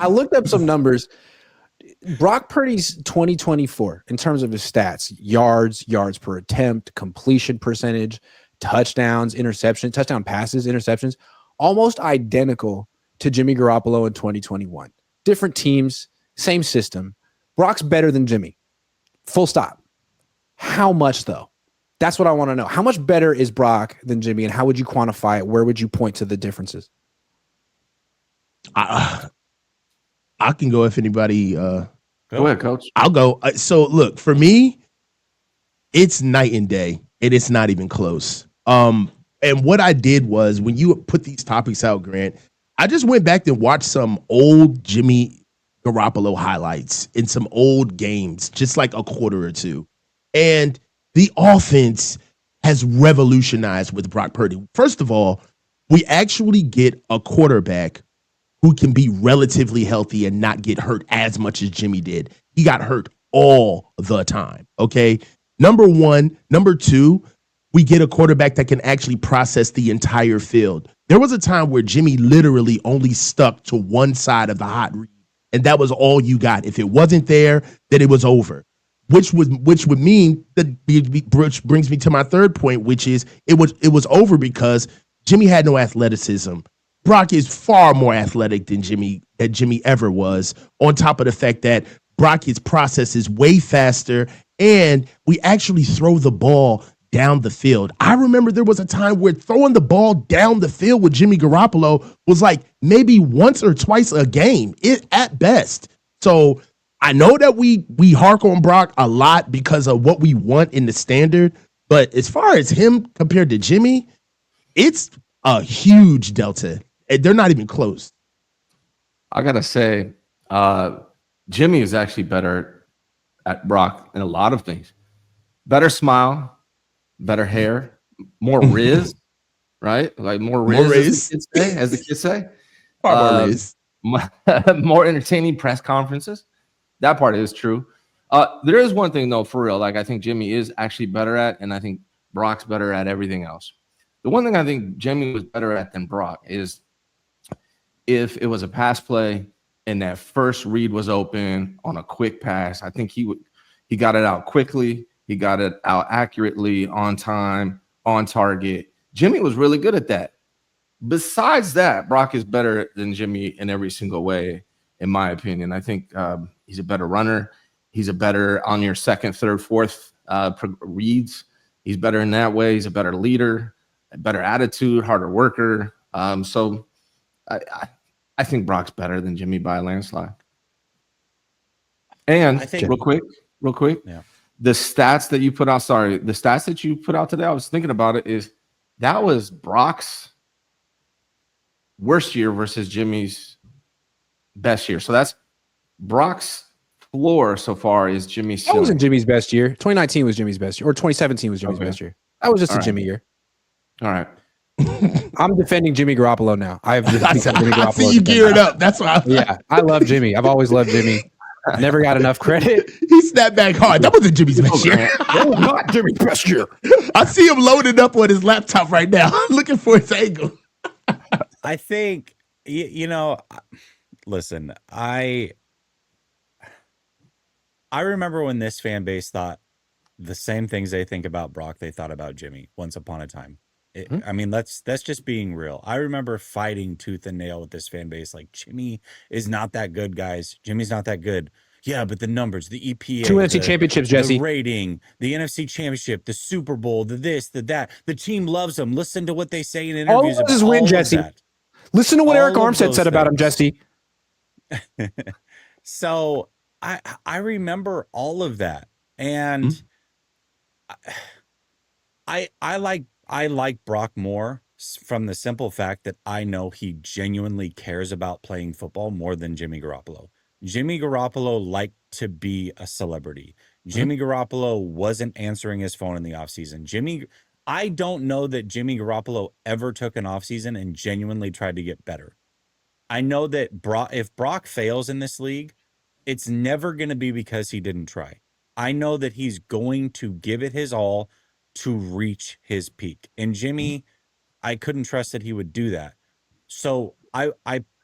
I looked up some numbers. Brock Purdy's 2024 in terms of his stats, yards per attempt, completion percentage, touchdowns, interception, touchdown passes, interceptions, almost identical to Jimmy Garoppolo in 2021. Different teams, same system. Brock's better than Jimmy. Full stop. How much, though? That's what I want to know. How much better is Brock than Jimmy, and how would you quantify it? Where would you point to the differences? I can go if anybody. Go ahead, Coach. I'll go. So look, for me, it's night and day. It is not even close. And what I did was, when you put these topics out, Grant, I just went back and watched some old Jimmy Garoppolo highlights in some old games, just like a quarter or two. And the offense has revolutionized with Brock Purdy. First of all, we actually get a quarterback who can be relatively healthy and not get hurt as much as Jimmy did. He got hurt all the time, okay? Number one. Number two, we get a quarterback that can actually process the entire field. There was a time where Jimmy literally only stuck to one side of the hot read, and that was all you got. If it wasn't there, then it was over. Which would mean that, which brings me to my third point, which is it was over because Jimmy had no athleticism. Brock is far more athletic than Jimmy ever was. On top of the fact that Brock's process is way faster, and we actually throw the ball down the field. I remember there was a time where throwing the ball down the field with Jimmy Garoppolo was like maybe once or twice a game, at best. So I know that we hark on Brock a lot because of what we want in the standard, but as far as him compared to Jimmy, it's a huge delta. They're not even close. I gotta say, Jimmy is actually better at Brock in a lot of things. Better smile, better hair, more riz, right? Like more riz, as the kids say. More riz. More entertaining press conferences. That part is true. There is one thing, though, for real. Like, I think Jimmy is actually better at, and I think Brock's better at everything else. The one thing I think Jimmy was better at than Brock is if it was a pass play and that first read was open on a quick pass, I think he got it out quickly. He got it out accurately, on time, on target. Jimmy was really good at that. Besides that, Brock is better than Jimmy in every single way, in my opinion. I think he's a better runner. He's a better on your second, third, fourth reads. He's better in that way. He's a better leader, a better attitude, harder worker. So I think Brock's better than Jimmy by a landslide. And I think, real quick, yeah. The stats that you put out today, I was thinking about it, that was Brock's worst year versus Jimmy's best year. So that's Brock's floor so far is Jimmy's. That wasn't Jimmy's best year. 2019 was Jimmy's best year, or 2017 was Jimmy's best year. That was just a Jimmy year. All right. I'm defending Jimmy Garoppolo now. I've become Jimmy Garoppolo. I see you geared up. That's why. Yeah, I love Jimmy. I've always loved Jimmy. Never got enough credit. He snapped back hard. That wasn't Jimmy's best year. That was not Jimmy's best year. I see him loaded up on his laptop right now, looking for his angle. I think, listen, I remember when this fan base thought the same things they think about Brock, they thought about Jimmy once upon a time. I mean, that's just being real. I remember fighting tooth and nail with this fan base. Like, Jimmy is not that good, guys. Jimmy's not that good. Yeah, but the numbers, the EPA, 2 NFC championships, Jesse, the rating, the NFC championship, the Super Bowl, the this, the that. The team loves him. Listen to what they say in interviews. All of this win, Jesse. Listen to what Eric Armstead said about him, Jesse. So I remember all of that, and I like Brock more from the simple fact that I know he genuinely cares about playing football more than Jimmy Garoppolo. Jimmy Garoppolo liked to be a celebrity. Jimmy Garoppolo wasn't answering his phone in the offseason. I don't know that Jimmy Garoppolo ever took an offseason and genuinely tried to get better. I know that if Brock fails in this league, it's never going to be because he didn't try. I know that he's going to give it his all to reach his peak. And Jimmy, I couldn't trust that he would do that. So I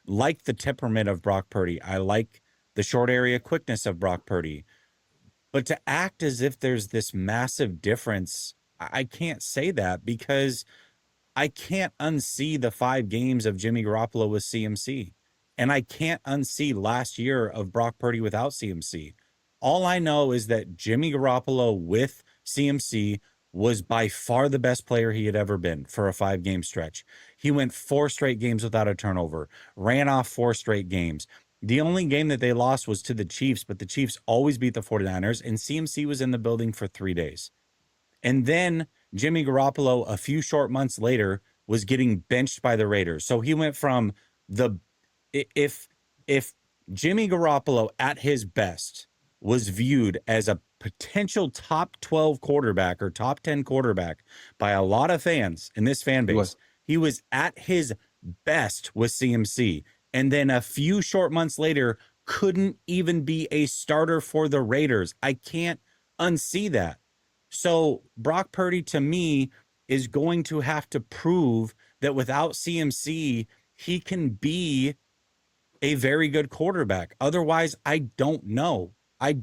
like the temperament of Brock Purdy. I like the short area quickness of Brock Purdy. But to act as if there's this massive difference, I can't say that because I can't unsee the 5 games of Jimmy Garoppolo with CMC. And I can't unsee last year of Brock Purdy without CMC. All I know is that Jimmy Garoppolo with CMC was by far the best player he had ever been for a 5-game stretch. He went 4 straight games without a turnover, ran off 4 straight games. The only game that they lost was to the Chiefs, but the Chiefs always beat the 49ers, and CMC was in the building for 3 days. And then Jimmy Garoppolo, a few short months later, was getting benched by the Raiders. So he went from if Jimmy Garoppolo at his best was viewed as a potential top 12 quarterback or top 10 quarterback by a lot of fans in this fan base, he was at his best with CMC. And then a few short months later, couldn't even be a starter for the Raiders. I can't unsee that. So Brock Purdy, to me, is going to have to prove that without CMC, he can be a very good quarterback. Otherwise, I don't know. I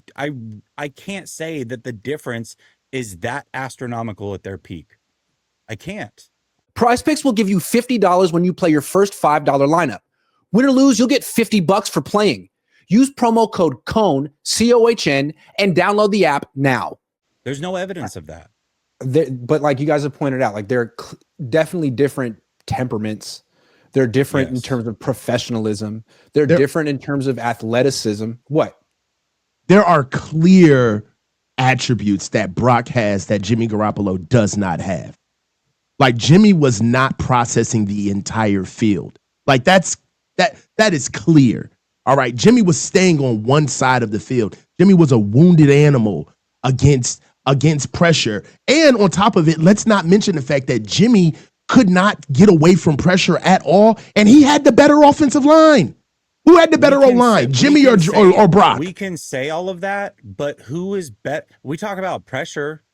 can't say that the difference is that astronomical at their peak. I can't. Prize Picks will give you $50 when you play your first $5 lineup. Win or lose, you'll get $50 for playing. Use promo code Cohn, COHN, and download the app now. There's no evidence of that. But like you guys have pointed out, like they're definitely different temperaments. They're different in terms of professionalism. They're different in terms of athleticism. What? There are clear attributes that Brock has that Jimmy Garoppolo does not have. Like Jimmy was not processing the entire field. Like that is clear. All right. Jimmy was staying on one side of the field. Jimmy was a wounded animal against pressure. And on top of it, let's not mention the fact that Jimmy could not get away from pressure at all. And he had the better offensive line. Who had the better line, Jimmy or Brock? We can say all of that, but who is better? We talk about pressure,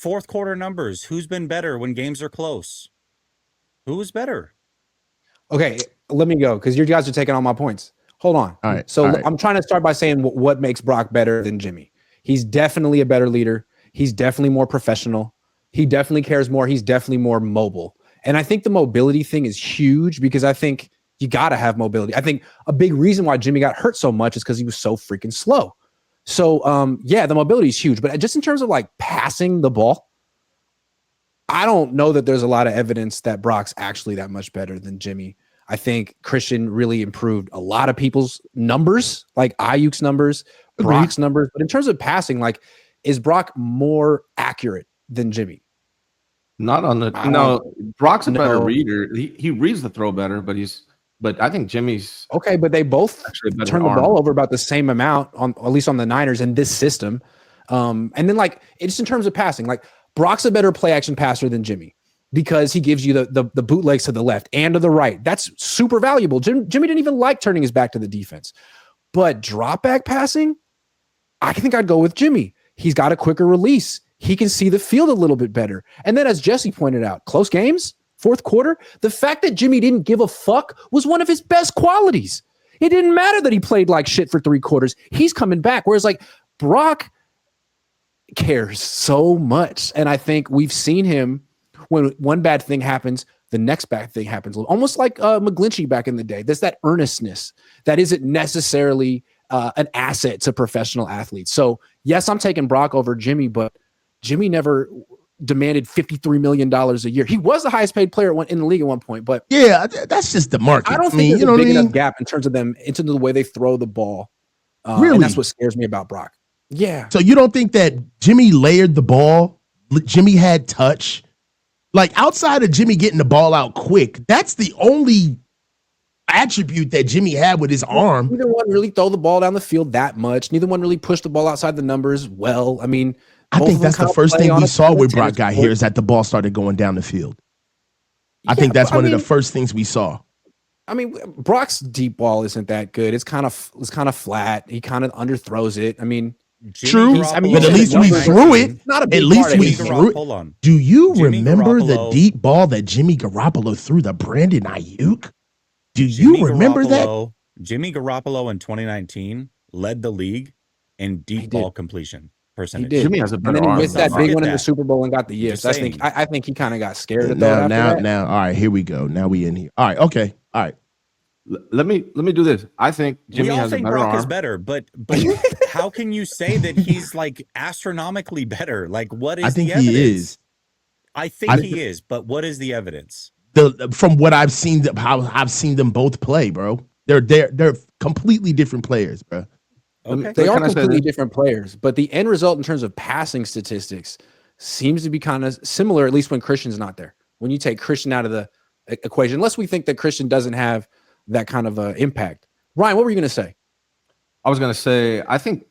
4th quarter numbers. Who's been better when games are close? Who is better? Okay, let me go because you guys are taking all my points. Hold on. All right. So I'm trying to start by saying what makes Brock better than Jimmy. He's definitely a better leader. He's definitely more professional. He definitely cares more. He's definitely more mobile. And I think the mobility thing is huge because I think you got to have mobility. I think a big reason why Jimmy got hurt so much is because he was so freaking slow. So, yeah, the mobility is huge. But just in terms of like passing the ball, I don't know that there's a lot of evidence that Brock's actually that much better than Jimmy. I think Christian really improved a lot of people's numbers, like Ayuk's numbers, Brock's numbers. But in terms of passing, like, is Brock more accurate than Jimmy? Not on the Brock's a better reader. He reads the throw better, but I think Jimmy's okay. But they both turn the ball over about the same amount at least on the Niners in this system. And then like it's in terms of passing, like Brock's a better play action passer than Jimmy because he gives you the bootlegs to the left and to the right. That's super valuable. Jimmy didn't even like turning his back to the defense, but drop back passing, I think I'd go with Jimmy. He's got a quicker release. He can see the field a little bit better. And then as Jesse pointed out, close games, 4th quarter, the fact that Jimmy didn't give a fuck was one of his best qualities. It didn't matter that he played like shit for 3 quarters. He's coming back. Whereas like Brock cares so much. And I think we've seen him when one bad thing happens, the next bad thing happens. Almost like McGlinchey back in the day. There's that earnestness that isn't necessarily an asset to professional athletes. So yes, I'm taking Brock over Jimmy, but Jimmy never demanded $53 million a year. He was the highest paid player in the league at one point, but yeah, that's just the market. I don't think there's a big enough gap in terms of them into the way they throw the ball. Really? And that's what scares me about Brock. Yeah. So you don't think that Jimmy layered the ball? Jimmy had touch? Like outside of Jimmy getting the ball out quick, that's the only attribute that Jimmy had with his arm. Neither one really throw the ball down the field that much. Neither one really pushed the ball outside the numbers well. I mean, I think that's the first thing we saw when Brock got here is that the ball started going down the field. I think that's one of the first things we saw. I mean, Brock's deep ball isn't that good. It's kind of flat. He kind of underthrows it. I mean, true. But at least we threw it. Not a big part of it. Hold on. Do you remember the deep ball that Jimmy Garoppolo threw to Brandon Ayuk? Do you remember that? Jimmy Garoppolo in 2019 led the league in deep ball completion percentage. He did. Jimmy has a And better then he arm. missed than that big Brock. one in the Super Bowl and got the yips. Just I think he kind of got scared to throw it after that. Now, all right, here we go. Now we in here. All right, okay, all right. Let me do this. I think Jimmy we all has think a better Brock arm. is better, but how can you say that he's like astronomically better? Like, what is I think the evidence? he is. I think he is, but what is the evidence? From what I've seen, how I've seen them both play, bro. They're completely different players, bro. Okay. They are Can I say completely this? different players, but the end result in terms of passing statistics seems to be kind of similar, at least when Christian's not there. When you take Christian out of the equation, unless we think that Christian doesn't have that kind of impact. Ryan, what were you going to say? I was going to say, I think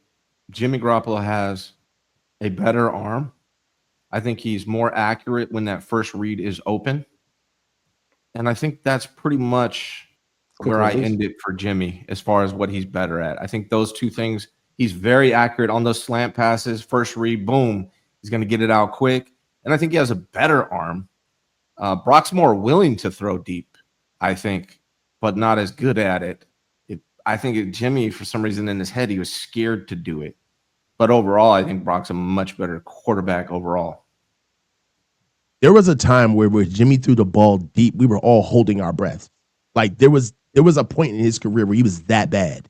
Jimmy Garoppolo has a better arm. I think he's more accurate when that first read is open. And I think that's pretty much where I end it for Jimmy as far as what he's better at. I think those two things, he's very accurate on those slant passes. First read, boom, he's going to get it out quick. And I think he has a better arm. Brock's more willing to throw deep, I think, but not as good at it. I think Jimmy, for some reason in his head, he was scared to do it. But overall, I think Brock's a much better quarterback overall. There was a time where Jimmy threw the ball deep, we were all holding our breath. Like there was a point in his career where he was that bad.